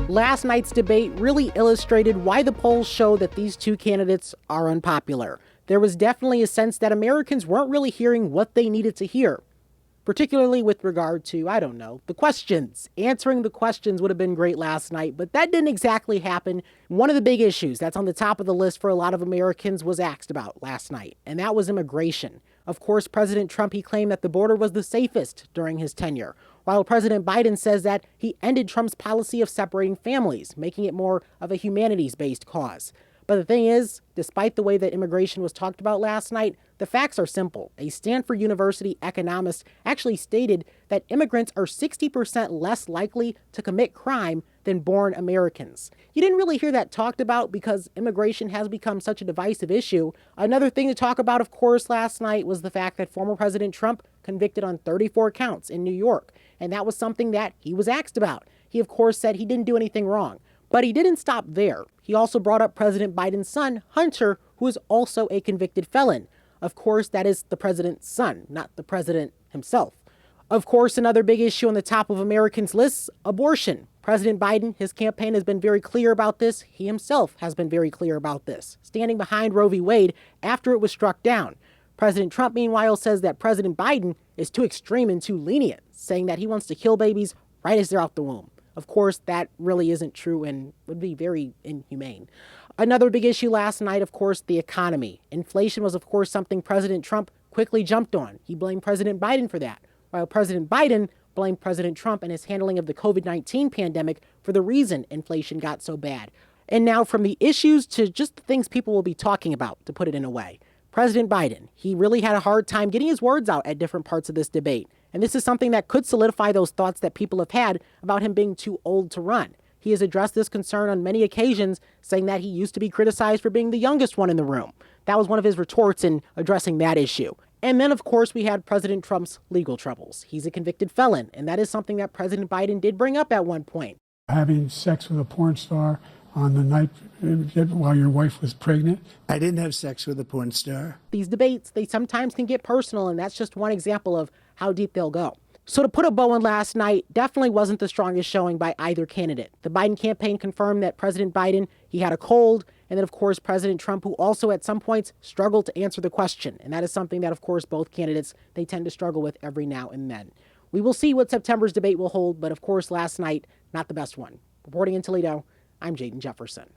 Last night's debate really illustrated why the polls show that these two candidates are unpopular. There was definitely a sense that Americans weren't really hearing what they needed to hear, particularly with regard to, the questions. Answering the questions would have been great last night, but that didn't exactly happen. One of the big issues that's on the top of the list for a lot of Americans was asked about last night, and that was immigration. Of course, President Trump, he claimed that the border was the safest during his tenure, while President Biden says that he ended Trump's policy of separating families, making it more of a humanities-based cause. But the thing is, despite the way that immigration was talked about last night, the facts are simple. A Stanford University economist actually stated that immigrants are 60% less likely to commit crime than born Americans. You didn't really hear that talked about because immigration has become such a divisive issue. Another thing to talk about, of course, last night was the fact that former President Trump convicted on 34 counts in New York, and that was something that he was asked about. He, of course, said he didn't do anything wrong. But he didn't stop there. He also brought up President Biden's son, Hunter, who is also a convicted felon. Of course, that is the president's son, not the president himself. Of course, another big issue on the top of Americans' lists, abortion. President Biden, his campaign has been very clear about this. He himself has been very clear about this, standing behind Roe v. Wade after it was struck down. President Trump, meanwhile, says that President Biden is too extreme and too lenient, saying that he wants to kill babies right as they're out the womb. Of course, that really isn't true and would be very inhumane. Another big issue last night, of course, the economy. Inflation was, of course, something President Trump quickly jumped on. He blamed President Biden for that, while President Biden blamed President Trump and his handling of the COVID-19 pandemic for the reason inflation got so bad. And now from the issues to just the things people will be talking about, to put it in a way. President Biden, he really had a hard time getting his words out at different parts of this debate. And this is something that could solidify those thoughts that people have had about him being too old to run. He has addressed this concern on many occasions, saying that he used to be criticized for being the youngest one in the room. That was one of his retorts in addressing that issue. And then, of course, we had President Trump's legal troubles. He's a convicted felon, and that is something that President Biden did bring up at one point. Having sex with a porn star on the night while your wife was pregnant? I didn't have sex with a porn star. These debates, they sometimes can get personal, and that's just one example of how deep they'll go. So to put a bow on last night, definitely wasn't the strongest showing by either candidate. The Biden campaign confirmed that President Biden, he had a cold, and then, of course, President Trump, who also at some points struggled to answer the question. And that is something that, of course, both candidates, they tend to struggle with every now and then. We will see what September's debate will hold, but of course, last night, not the best one. Reporting in Toledo, I'm Jaden Jefferson.